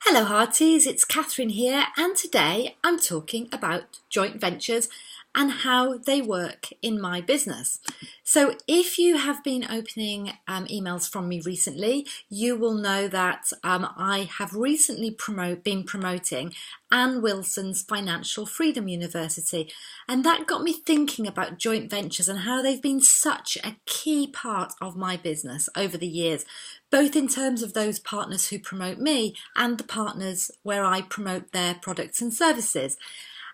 Hello Hearties, it's Catherine here, and today I'm talking about joint ventures and how they work in my business. So if you have been opening emails from me recently, you will know that I have recently been promoting Anne Wilson's Financial Freedom University, and that got me thinking about joint ventures and how they've been such a key part of my business over the years, both in terms of those partners who promote me and the partners where I promote their products and services.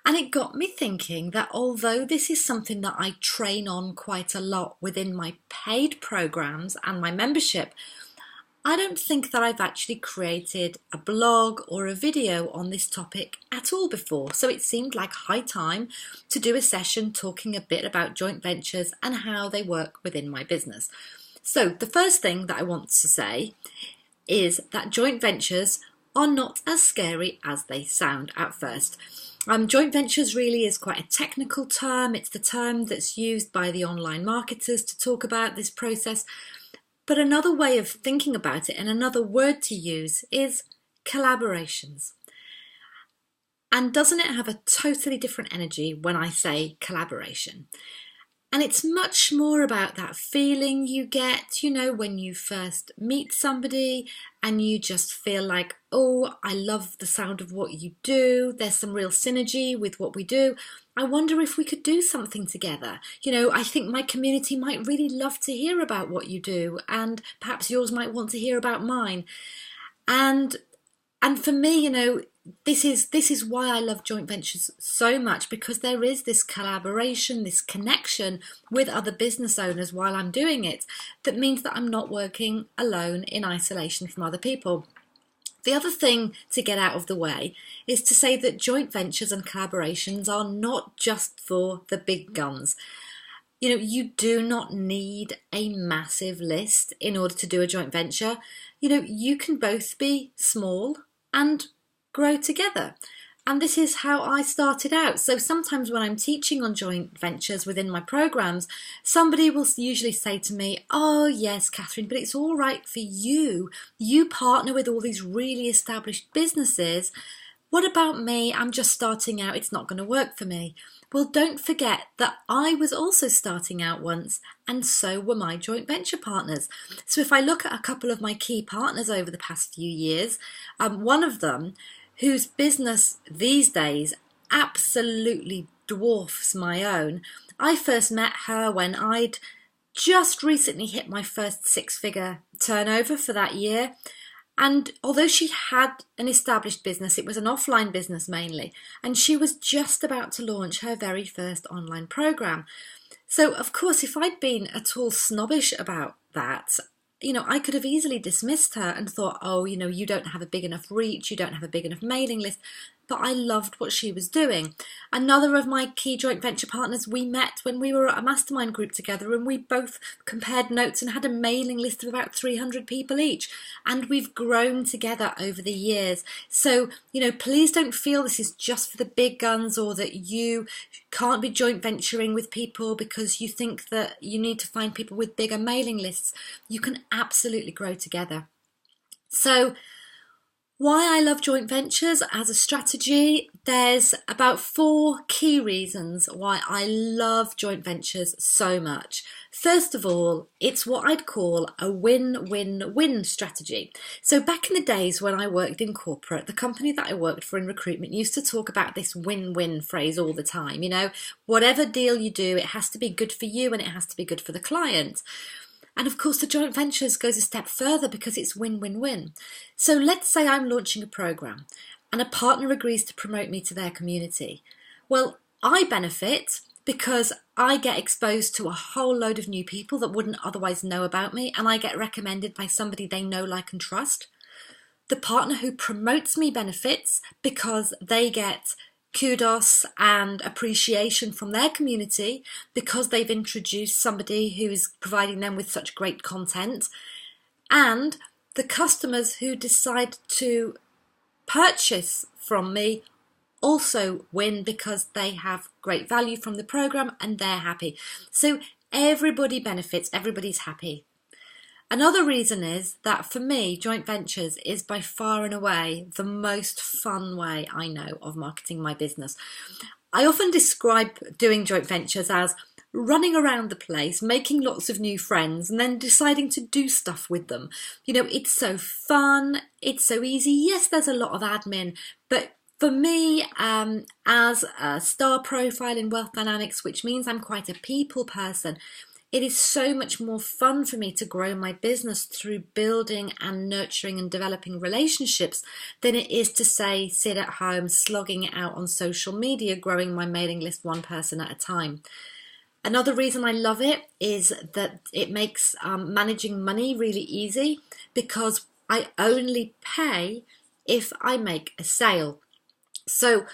And it got me thinking that although this is something that I train on quite a lot within my paid programs and my membership, I don't think that I've actually created a blog or a video on this topic at all before. So it seemed like high time to do a session talking a bit about joint ventures and how they work within my business. So the first thing that I want to say is that joint ventures are not as scary as they sound at first. Joint ventures really is quite a technical term. It's the term that's used by the online marketers to talk about this process. But another way of thinking about it and another word to use is collaborations. And doesn't it have a totally different energy when I say collaboration? And it's much more about that feeling you get, when you first meet somebody and you just feel like, oh, I love the sound of what you do. There's some real synergy with what we do. I wonder if we could do something together. I think my community might really love to hear about what you do, and perhaps yours might want to hear about mine. And for me, this is why I love joint ventures so much, because there is this collaboration, this connection with other business owners while I'm doing it, that means that I'm not working alone in isolation from other people. The other thing to get out of the way is to say that joint ventures and collaborations are not just for the big guns. You do not need a massive list in order to do a joint venture. You can both be small and grow together. And this is how I started out. So sometimes when I'm teaching on joint ventures within my programs, somebody will usually say to me, oh yes, Catherine, but it's all right for you. You partner with all these really established businesses. What about me? I'm just starting out. It's not going to work for me. Well, don't forget that I was also starting out once, and so were my joint venture partners. So if I look at a couple of my key partners over the past few years, one of them, whose business these days absolutely dwarfs my own, I first met her when I'd just recently hit my first six-figure turnover for that year. And although she had an established business, it was an offline business mainly, and she was just about to launch her very first online program. So, of course, if I'd been at all snobbish about that, I could have easily dismissed her and thought, oh, you don't have a big enough reach, you don't have a big enough mailing list. But I loved what she was doing. Another of my key joint venture partners, we met when we were at a mastermind group together, and we both compared notes and had a mailing list of about 300 people each. And we've grown together over the years. So, please don't feel this is just for the big guns, or that you can't be joint venturing with people because you think that you need to find people with bigger mailing lists. You can absolutely grow together. So, why I love joint ventures as a strategy, there's about 4 key reasons why I love joint ventures so much. First of all, it's what I'd call a win-win-win strategy. So back in the days when I worked in corporate, the company that I worked for in recruitment used to talk about this win-win phrase all the time. Whatever deal you do, it has to be good for you and it has to be good for the client. And of course, the joint ventures goes a step further because it's win-win-win. So let's say I'm launching a program and a partner agrees to promote me to their community. Well, I benefit because I get exposed to a whole load of new people that wouldn't otherwise know about me, and I get recommended by somebody they know, like, and trust. The partner who promotes me benefits because they get kudos and appreciation from their community because they've introduced somebody who is providing them with such great content. And the customers who decide to purchase from me also win because they have great value from the program and they're happy. So everybody benefits, everybody's happy. Another reason is that for me, joint ventures is by far and away the most fun way I know of marketing my business. I often describe doing joint ventures as running around the place, making lots of new friends, and then deciding to do stuff with them. It's so fun, it's so easy. Yes, there's a lot of admin, but for me, as a star profile in Wealth Dynamics, which means I'm quite a people person, it is so much more fun for me to grow my business through building and nurturing and developing relationships than it is to, say, sit at home, slogging it out on social media, growing my mailing list one person at a time. Another reason I love it is that it makes managing money really easy, because I only pay if I make a sale. So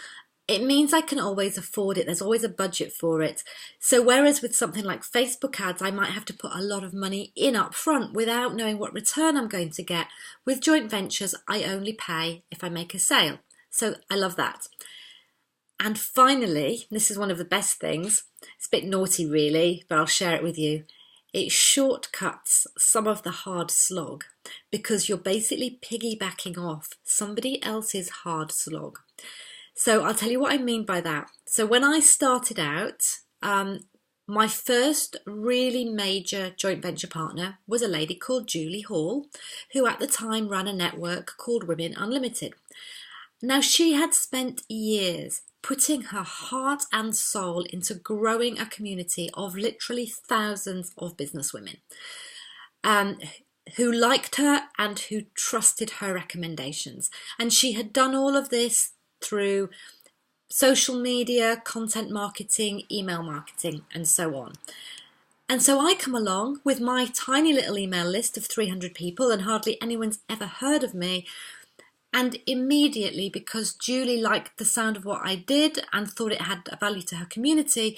it means I can always afford it. There's always a budget for it. So whereas with something like Facebook ads, I might have to put a lot of money in up front without knowing what return I'm going to get. With joint ventures, I only pay if I make a sale. So I love that. And finally, this is one of the best things. It's a bit naughty really, but I'll share it with you. It shortcuts some of the hard slog, because you're basically piggybacking off somebody else's hard slog. So I'll tell you what I mean by that. So when I started out, my first really major joint venture partner was a lady called Julie Hall, who at the time ran a network called Women Unlimited. Now, she had spent years putting her heart and soul into growing a community of literally thousands of businesswomen who liked her and who trusted her recommendations. And she had done all of this through social media, content marketing, email marketing, and so on. And so I come along with my tiny little email list of 300 people, and hardly anyone's ever heard of me. And immediately, because Julie liked the sound of what I did and thought it had a value to her community,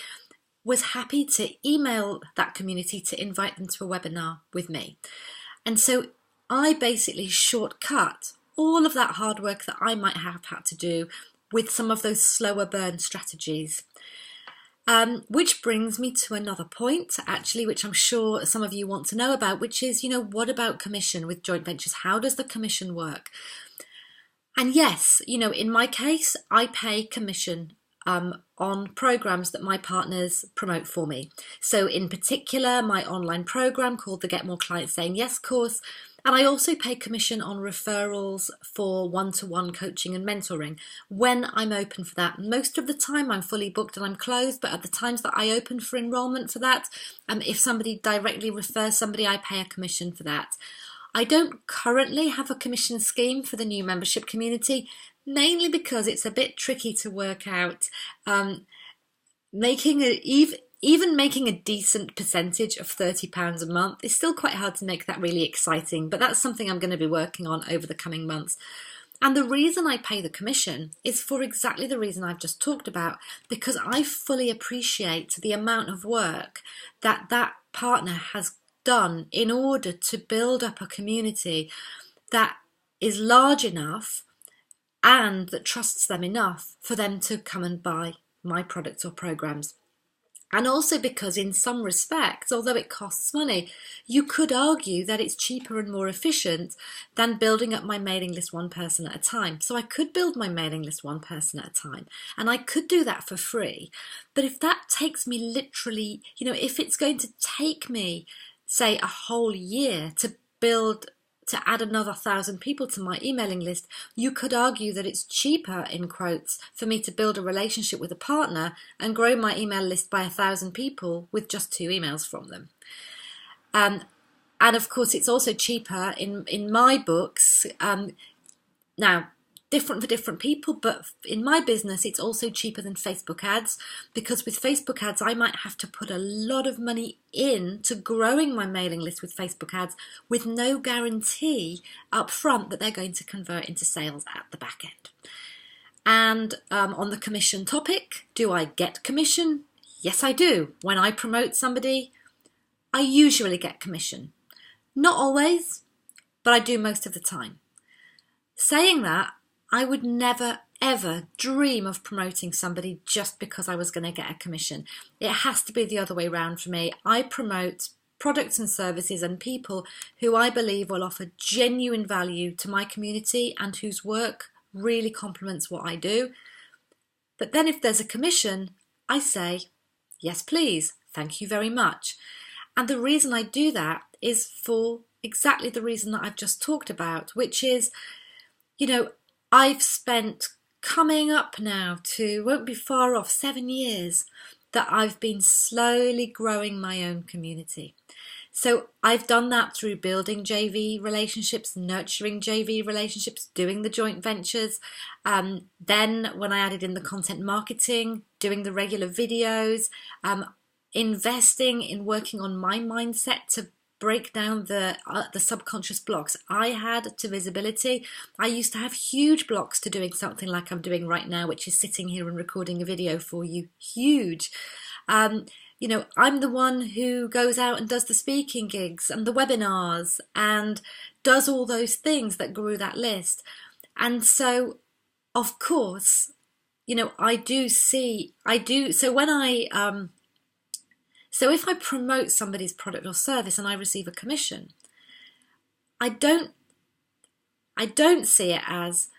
was happy to email that community to invite them to a webinar with me. And so I basically shortcut all of that hard work that I might have had to do with some of those slower burn strategies. Which brings me to another point, actually, which I'm sure some of you want to know about, which is, what about commission with joint ventures? How does the commission work? And yes, in my case, I pay commission on programs that my partners promote for me. So in particular, my online program called the Get More Clients Saying Yes course. And I also pay commission on referrals for one-to-one coaching and mentoring when I'm open for that. Most of the time I'm fully booked and I'm closed, but at the times that I open for enrollment for that, if somebody directly refers somebody, I pay a commission for that. I don't currently have a commission scheme for the new membership community, mainly because it's a bit tricky to work out. Even making a decent percentage of £30 a month is still quite hard to make that really exciting, but that's something I'm going to be working on over the coming months. And the reason I pay the commission is for exactly the reason I've just talked about, because I fully appreciate the amount of work that that partner has done in order to build up a community that is large enough and that trusts them enough for them to come and buy my products or programs. And also because in some respects, although it costs money, you could argue that it's cheaper and more efficient than building up my mailing list one person at a time. So I could build my mailing list one person at a time, and I could do that for free. But if that takes me literally, if it's going to take me, say, a whole year to add another 1,000 people to my emailing list, you could argue that it's cheaper, in quotes, for me to build a relationship with a partner and grow my email list by 1,000 people with just 2 emails from them. And of course, it's also cheaper in my books. Now, different for different people, but in my business, it's also cheaper than Facebook ads, because with Facebook ads, I might have to put a lot of money into growing my mailing list with Facebook ads with no guarantee up front that they're going to convert into sales at the back end. And on the commission topic, do I get commission? Yes, I do. When I promote somebody, I usually get commission. Not always, but I do most of the time. Saying that, I would never, ever dream of promoting somebody just because I was going to get a commission. It has to be the other way around for me. I promote products and services and people who I believe will offer genuine value to my community and whose work really complements what I do. But then if there's a commission, I say, yes, please, thank you very much. And the reason I do that is for exactly the reason that I've just talked about, which is, I've spent coming up now to, won't be far off, 7 years that I've been slowly growing my own community. So I've done that through building JV relationships, nurturing JV relationships, doing the joint ventures. Then when I added in the content marketing, doing the regular videos, investing in working on my mindset to break down the subconscious blocks I had to visibility. I used to have huge blocks to doing something like I'm doing right now, which is sitting here and recording a video for you. Huge. I'm the one who goes out and does the speaking gigs and the webinars and does all those things that grew that list. And so, of course, I do. So if I promote somebody's product or service and I receive a commission, I don't see it as,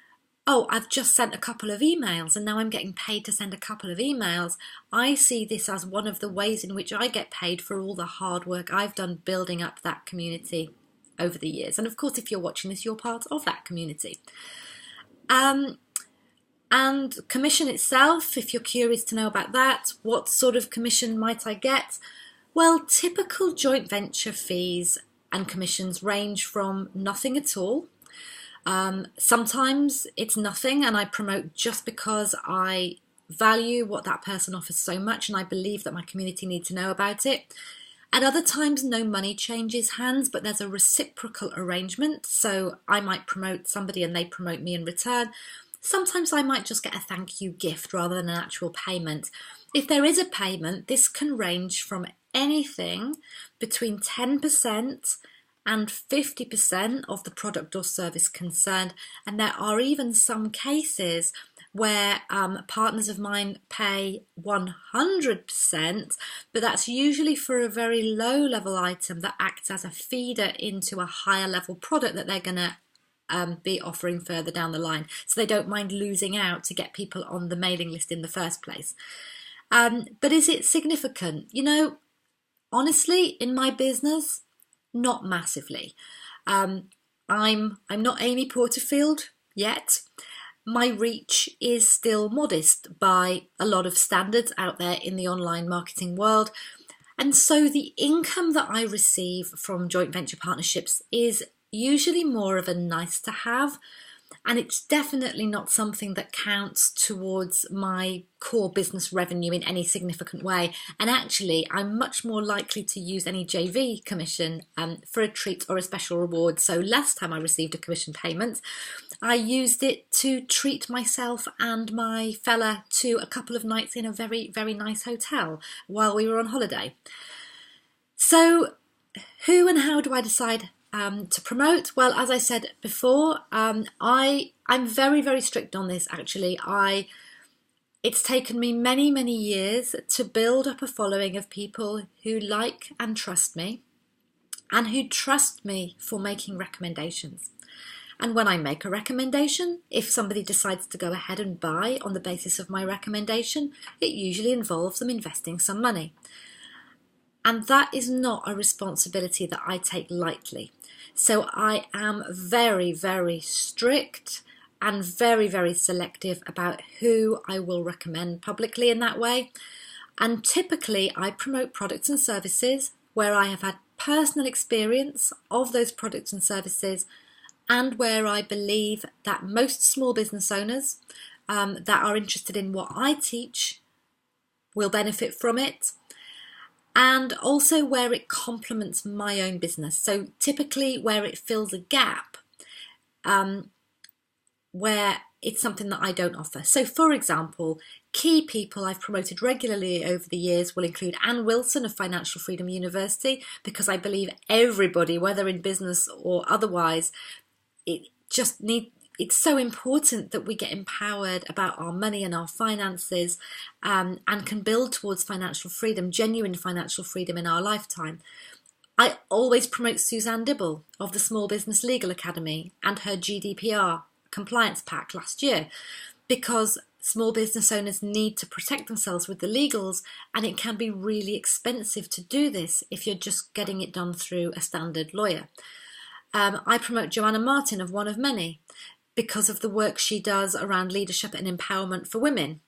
oh, I've just sent a couple of emails and now I'm getting paid to send a couple of emails. I see this as one of the ways in which I get paid for all the hard work I've done building up that community over the years. And of course, if you're watching this, you're part of that community. And commission itself, if you're curious to know about that, what sort of commission might I get? Well, typical joint venture fees and commissions range from nothing at all. Sometimes it's nothing and I promote just because I value what that person offers so much and I believe that my community need to know about it. At other times, no money changes hands, but there's a reciprocal arrangement. So I might promote somebody and they promote me in return. Sometimes I might just get a thank you gift rather than an actual payment. If there is a payment, this can range from anything between 10% and 50% of the product or service concerned. And there are even some cases where partners of mine pay 100%, but that's usually for a very low level item that acts as a feeder into a higher level product that they're going to be offering further down the line. So they don't mind losing out to get people on the mailing list in the first place. But is it significant? Honestly, in my business, not massively. I'm not Amy Porterfield yet. My reach is still modest by a lot of standards out there in the online marketing world. And so the income that I receive from joint venture partnerships is usually more of a nice to have. And it's definitely not something that counts towards my core business revenue in any significant way. And actually, I'm much more likely to use any JV commission for a treat or a special reward. So last time I received a commission payment, I used it to treat myself and my fella to a couple of nights in a very, very nice hotel while we were on holiday. So who and how do I decide to promote? Well, as I said before, I'm very, very strict on this, actually. It's taken me many, many years to build up a following of people who like and trust me and who trust me for making recommendations. And when I make a recommendation, if somebody decides to go ahead and buy on the basis of my recommendation, it usually involves them investing some money. And that is not a responsibility that I take lightly. So I am very, very strict and very, very selective about who I will recommend publicly in that way. And typically I promote products and services where I have had personal experience of those products and services and where I believe that most small business owners that are interested in what I teach will benefit from it. And also where it complements my own business. So typically where it fills a gap, where it's something that I don't offer. So for example, key people I've promoted regularly over the years will include Anne Wilson of Financial Freedom University, because I believe everybody, whether in business or otherwise, it's so important that we get empowered about our money and our finances and can build towards financial freedom, genuine financial freedom in our lifetime. I always promote Suzanne Dibble of the Small Business Legal Academy and her GDPR compliance pack last year, because small business owners need to protect themselves with the legals, and it can be really expensive to do this if you're just getting it done through a standard lawyer. I promote Joanna Martin of One of Many because of the work she does around leadership and empowerment for women.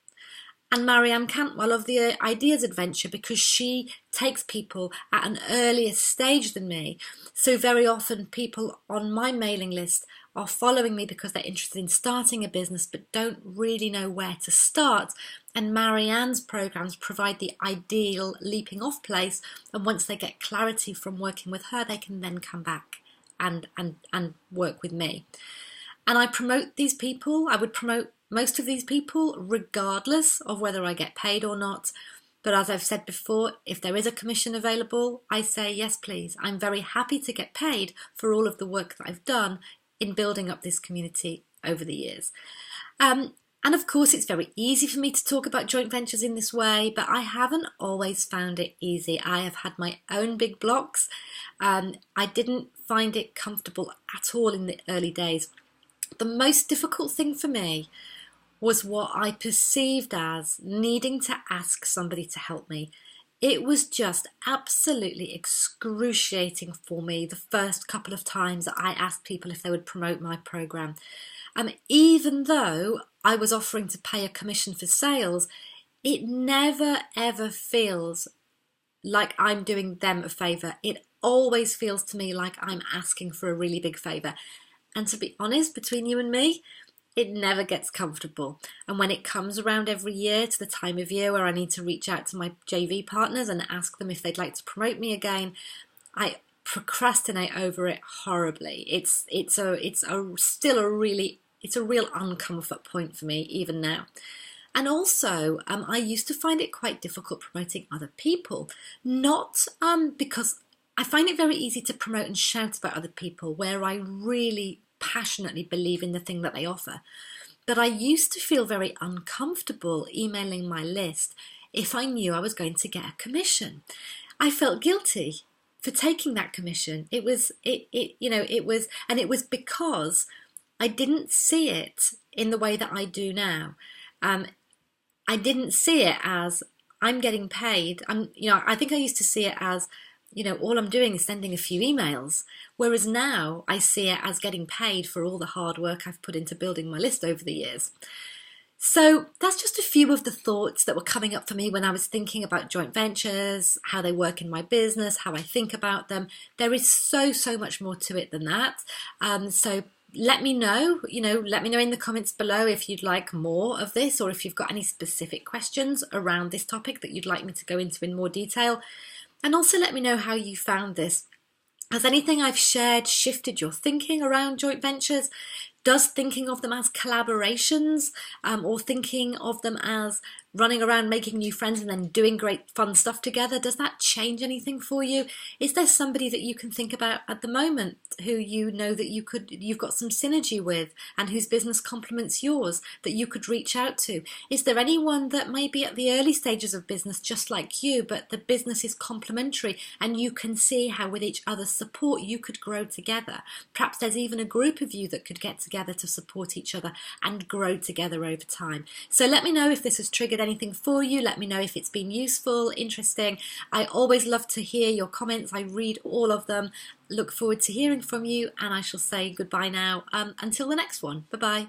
And Marianne Cantwell of the Ideas Adventure, because she takes people at an earlier stage than me. So very often people on my mailing list are following me because they're interested in starting a business but don't really know where to start. And Marianne's programs provide the ideal leaping off place. And once they get clarity from working with her, they can then come back and work with me. And I promote these people. I would promote most of these people regardless of whether I get paid or not. But as I've said before, if there is a commission available, I say yes, please. I'm very happy to get paid for all of the work that I've done in building up this community over the years. And of course, it's very easy for me to talk about joint ventures in this way, but I haven't always found it easy. I have had my own big blocks. I didn't find it comfortable at all in the early days. The most difficult thing for me was what I perceived as needing to ask somebody to help me. It was just absolutely excruciating for me the first couple of times that I asked people if they would promote my program. Even though I was offering to pay a commission for sales, it never ever feels like I'm doing them a favour. It always feels to me like I'm asking for a really big favour. And to be honest, between you and me, it never gets comfortable. And when it comes around every year to the time of year where I need to reach out to my JV partners and ask them if they'd like to promote me again, I procrastinate over it horribly. It's still a real uncomfort point for me even now. And also, I used to find it quite difficult promoting other people, not because I find it very easy to promote and shout about other people where I really passionately believe in the thing that they offer. But I used to feel very uncomfortable emailing my list if I knew I was going to get a commission. I felt guilty for taking that commission. It was because I didn't see it in the way that I do now. I didn't see it as I'm getting paid. I think I used to see it as, all I'm doing is sending a few emails. Whereas now I see it as getting paid for all the hard work I've put into building my list over the years. So that's just a few of the thoughts that were coming up for me when I was thinking about joint ventures, how they work in my business, how I think about them. There is so much more to it than that. So let me know in the comments below if you'd like more of this, or if you've got any specific questions around this topic that you'd like me to go into in more detail. And also let me know how you found this. Has anything I've shared shifted your thinking around joint ventures? Does thinking of them as collaborations or thinking of them as running around making new friends and then doing great fun stuff together, does that change anything for you? Is there somebody that you can think about at the moment who you know that you've got some synergy with and whose business complements yours that you could reach out to? Is there anyone that may be at the early stages of business just like you, but the business is complementary and you can see how with each other's support you could grow together? Perhaps there's even a group of you that could get together to support each other and grow together over time. So let me know if this has triggered anything for you. Let me know if it's been useful, interesting. I always love to hear your comments. I read all of them. Look forward to hearing from you, and I shall say goodbye now until the next one. Bye-bye.